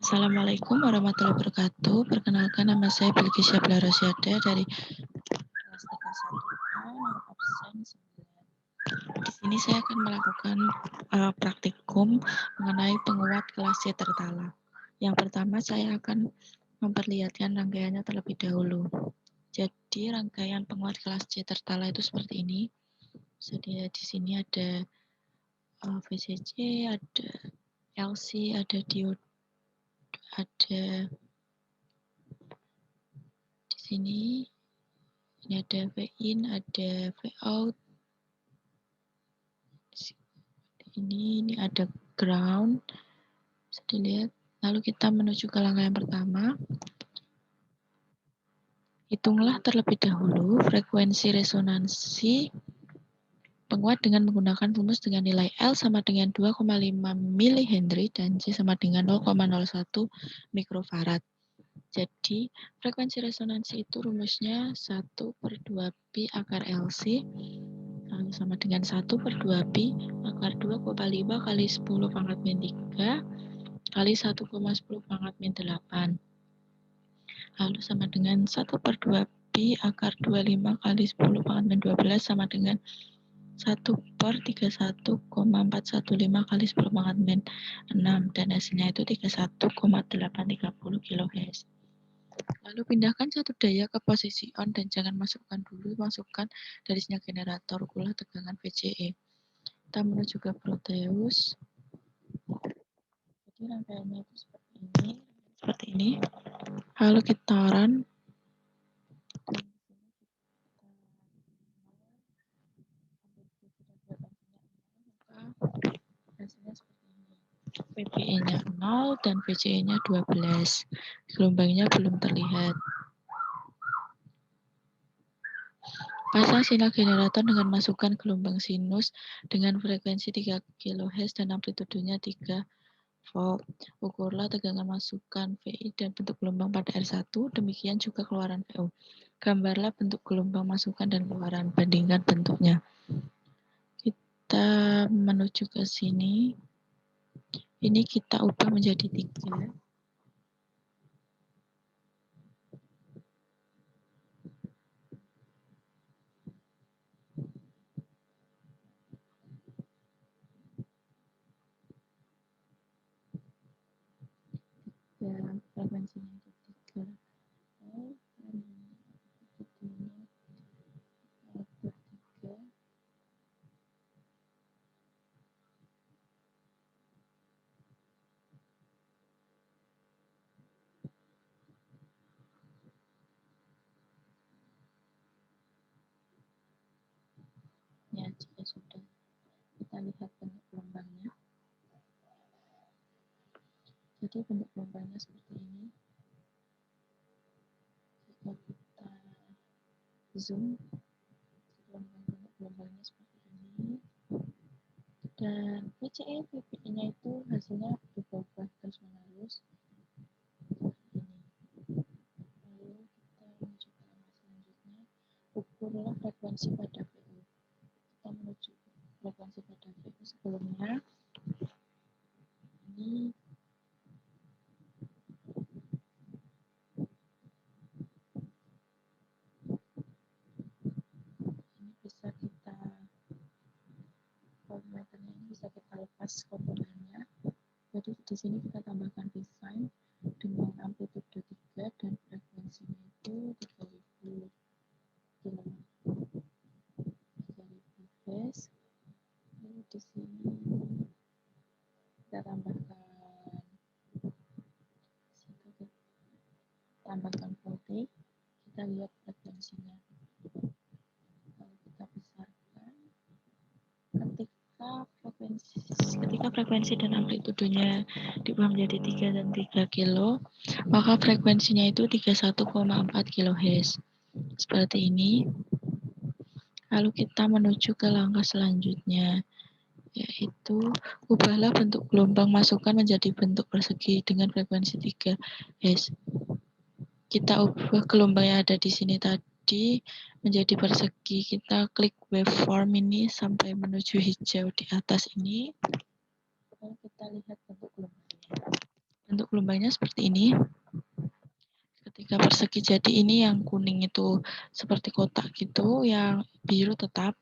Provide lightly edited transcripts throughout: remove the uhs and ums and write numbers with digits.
Assalamualaikum warahmatullahi wabarakatuh. Perkenalkan, nama saya Bilqis Syabla Rosyada dari kelas 31A, nomor absen 9. Di sini saya akan melakukan praktikum mengenai penguat kelas C tertala. Yang pertama, saya akan memperlihatkan rangkaiannya terlebih dahulu. Jadi rangkaian penguat kelas C tertala itu seperti ini. Jadi di sini ada VCC, ada LC, ada diode, ada di sini ada V-in, ada V-out. Ini ada ground. Bisa dilihat. Lalu kita menuju ke langkah yang pertama. Hitunglah terlebih dahulu frekuensi resonansi penguat dengan menggunakan rumus dengan nilai L sama dengan 2,5 mH dan C sama dengan 0,01 mikrofarad. Jadi, frekuensi resonansi itu rumusnya 1/2pi akar LC lalu sama dengan 1/2pi akar 2,5 kali 10 pangkat min 3 kali 1,10 pangkat min 8. Lalu sama dengan 1/2pi akar 25 kali 10 pangkat min 12 sama dengan 1/31,415 kali 10 pangkat min 6. Dan hasilnya itu 31,830 kHz. Lalu pindahkan satu daya ke posisi on dan jangan masukkan dari sinyal generator, ukurlah tegangan VCE. Kita menuju ke Proteus. Jadi rangkaiannya itu seperti ini. Lalu kita run. Hasilnya seperti ini. VBE-nya 0 dan VCE-nya 12. Gelombangnya belum terlihat. Pasang sinyal generator dengan masukkan gelombang sinus dengan frekuensi 3 kHz dan amplitudenya 3 volt. Ukurlah tegangan masukan VI dan bentuk gelombang pada R1, demikian juga keluaran VO. Gambarlah bentuk gelombang masukan dan keluaran, bandingkan bentuknya. Kita menuju ke sini. Ini kita ubah menjadi 3. Dan frekuensinya itu 3. Ya, jika sudah kita lihat bentuk gelombangnya. Jadi bentuk gelombangnya seperti ini. Jika kita zoom, bentuk gelombangnya seperti ini. Dan VCE, VBE-nya itu hasilnya berubah terus menerus. Lalu kita menuju ke langkah selanjutnya. Ukurlah frekuensi pada VO. Kita menuju frekuensi pada VO sebelumnya. Ini bisa kita voltmeternya ini bisa kita lepas komponennya. Jadi di sini kita tambahkan desain dengan amplitude 3 dan frekuensinya itu 3000 Hz. Lalu di sini kita tambahkan voltage, kita lihat frekuensinya. Lalu kita besarkan. Ketika frekuensi dan amplitudenya diubah menjadi 3 dan 3 kilo, maka frekuensinya itu 31,4 kHz. Seperti ini. Lalu kita menuju ke langkah selanjutnya, yaitu ubahlah bentuk gelombang masukan menjadi bentuk persegi dengan frekuensi 3 Hz. Kita ubah gelombang yang ada di sini tadi menjadi persegi. Kita klik waveform ini sampai menuju hijau di atas ini. Lalu kita lihat bentuk gelombangnya. Untuk gelombangnya seperti ini. Ketika persegi jadi ini yang kuning itu seperti kotak gitu, yang biru tetap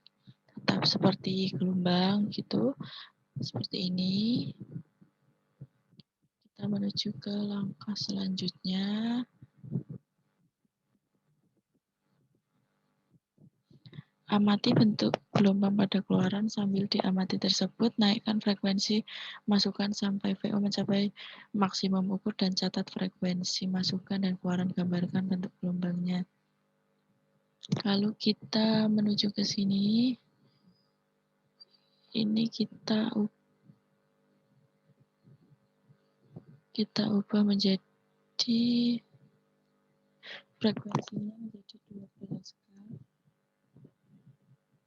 seperti gelombang gitu. Seperti ini. Kita menuju ke langkah selanjutnya. Amati bentuk gelombang pada keluaran sambil diamati tersebut, naikkan frekuensi, masukkan sampai VO mencapai maksimum ukur dan catat frekuensi masukan dan keluaran, gambarkan bentuk gelombangnya. Lalu kita menuju ke sini. Ini kita ubah menjadi frekuensinya menjadi 12 kali.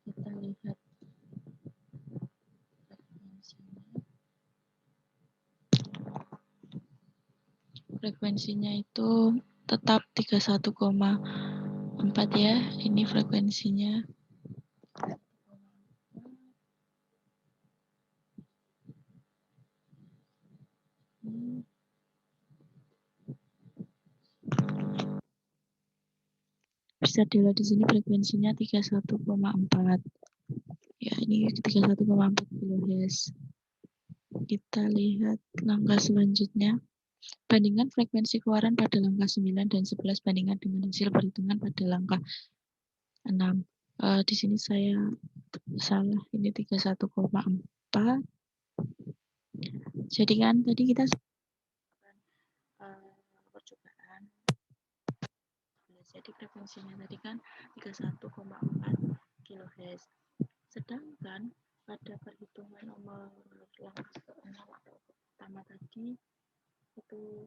Kita lihat frekuensinya itu tetap 31,4 ya. Ini frekuensinya. Bisa dilihat di sini frekuensinya 31,4. Ya, ini 31,4 kHz. Kita lihat langkah selanjutnya. Bandingkan frekuensi keluaran pada langkah 9 dan 11 bandingkan dengan hasil perhitungan pada langkah 6. Di sini saya salah, ini 31,4. Jadi kan tadi kita percobaan. Jadi frekuensinya tadi kan 31,4 kHz. Sedangkan pada perhitungan nomor langkah ke-6 atau pertama tadi itu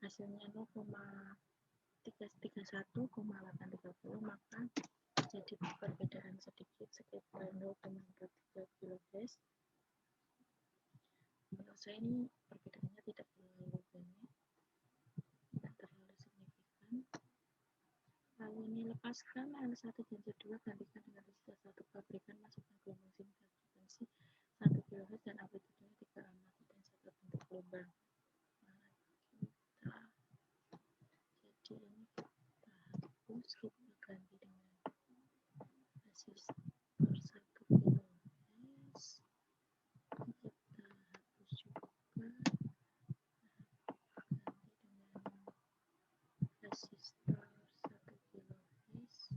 hasilnya 0,331,830, maka jadi perbedaan sedikit sekitar 0,43 kHz. Menurut saya ini perbedaannya tidak terlalu banyak, tidak terlalu signifikan. Lalu ini lepaskan L1 dan Z2, gantikan dengan resistor 1, pabrikan, masukkan gelombang singkat frekuensi 1 kHz dan amplitudenya 3 amati dan catat bentuk gelombang. Jadi ini kita hapus, kita ganti dengan resistor 1 kHz. Kita hapus juga, ganti dengan resistor 1 kHz.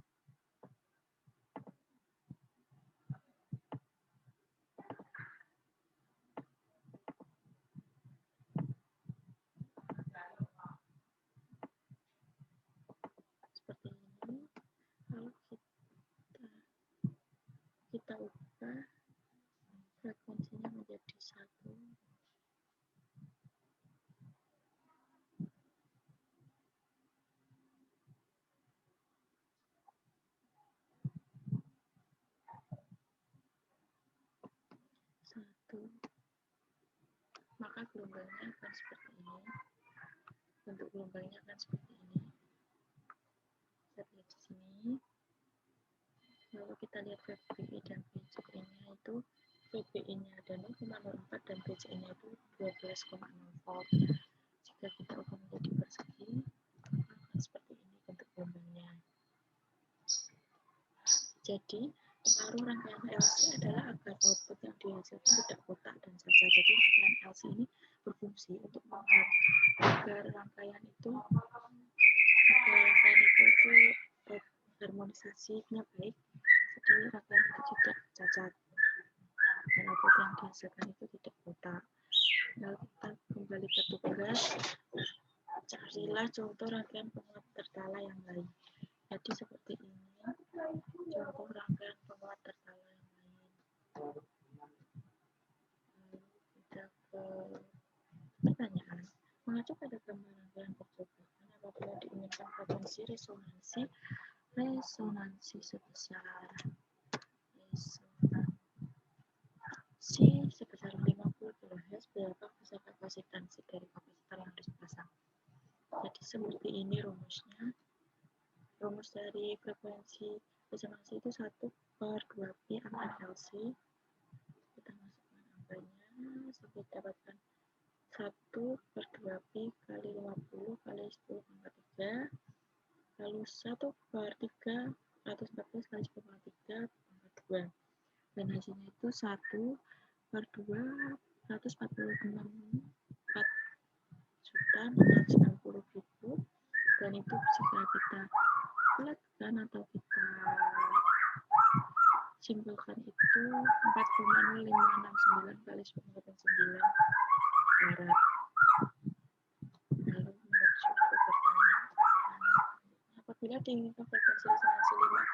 Seperti ini. Lalu kita ubah frekuensinya menjadi 1. Maka gelombangnya akan seperti ini. Bentuk gelombangnya akan seperti ini. Kita lihat di sini. Lalu kita lihat VBI dan VCE-nya itu, VBI-nya ada 0,04 dan VCE-nya itu 12,04. Jika kita ubah menjadi persegi, akan seperti ini bentuk gelombangnya. Jadi, pengaruh rangkaian LC adalah agar output yang dihasilkan tidak kotak dan cacat. Jadi, rangkaian LC ini berfungsi untuk agar rangkaian itu harmonisasinya baik, jadi rangkaian itu tidak cacat dan output yang dihasilkan itu tidak kotak. Lalu kita kembali ke tugas, carilah contoh rangkaian penguat tertala yang lain. Jadi seperti ini contoh rangkaian penguat tertala yang lain. Lalu kita ke pertanyaan, mengacu pada gambar rangkaian percobaan, apabila diinginkan frekuensi resonansi sebesar 50 kHz, berapa besar kapasitansi dari kapasitor yang harus dipasang. Jadi seperti ini rumusnya. Rumus dari frekuensi resonansi itu 1/2pi angka LC. Kita masukkan angkanya sampai dapatkan 1/2pi kali 50 kali 10 pangkat 3, lalu 1/3 114 kali 10 pangkat 3 pangkat 2, dan hasilnya itu 1/2 4.660.000, dan itu jika kita bulatkan atau kita simpulkan itu 4,0569 kali 10 pangkat 9 farad. Lalu menuju ke pertanyaan, apabila diinginkan frekuensi resonansi 5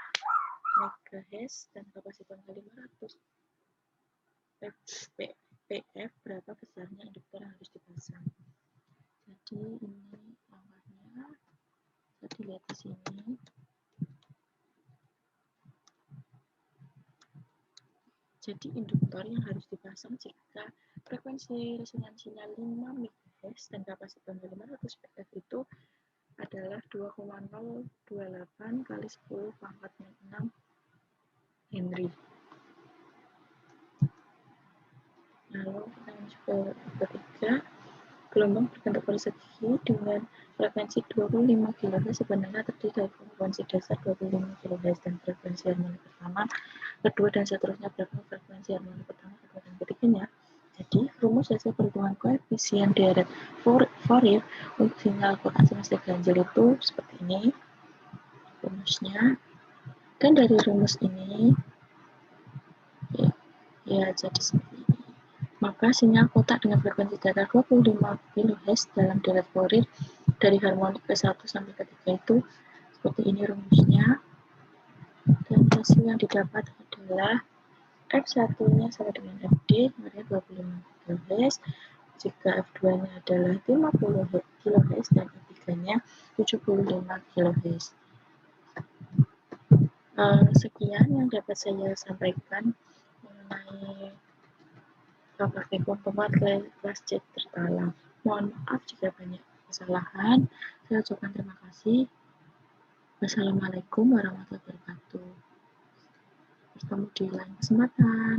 MHz dan kapasitornya 500 PF, berapa besarnya induktor yang harus dipasang? Jadi ini langkahnya, jadi lihat di sini. Jadi induktor yang harus dipasang jika frekuensi resonansinya 5 MHz dan kapasitornya 500 PF itu adalah 2,028 kali 10 pangkat 6 Henry. Lalu pertanyaan ketiga, gelombang berbentuk persegi dengan frekuensi 25 kHz sebenarnya terdiri dari frekuensi dasar 25 kHz dan frekuensi harmoni pertama, kedua, dan seterusnya. Berapa frekuensi harmoni pertama, kedua, dan ketiganya? Jadi rumus hasil perhitungan koefisien deret Fourier untuk sinyal kotak semesta ganjil itu seperti ini rumusnya, dan dari rumus ini ya jadi seperti ini. Maka sinyal kotak dengan frekuensi datar 25 kHz dalam deret Fourier dari harmonik ke 1 sampai ke 3 itu seperti ini rumusnya, dan hasil yang didapat adalah F1-nya sama dengan FD, artinya 25 kHz, jika F2-nya adalah 50 kHz dan F3-nya 75 kHz. Sekian yang dapat saya sampaikan mengenai praktikum pembuatan kelas C tertalang. Mohon maaf jika banyak kesalahan. Saya ucapkan terima kasih. Wassalamualaikum warahmatullahi wabarakatuh. Bertemu di lain kesempatan.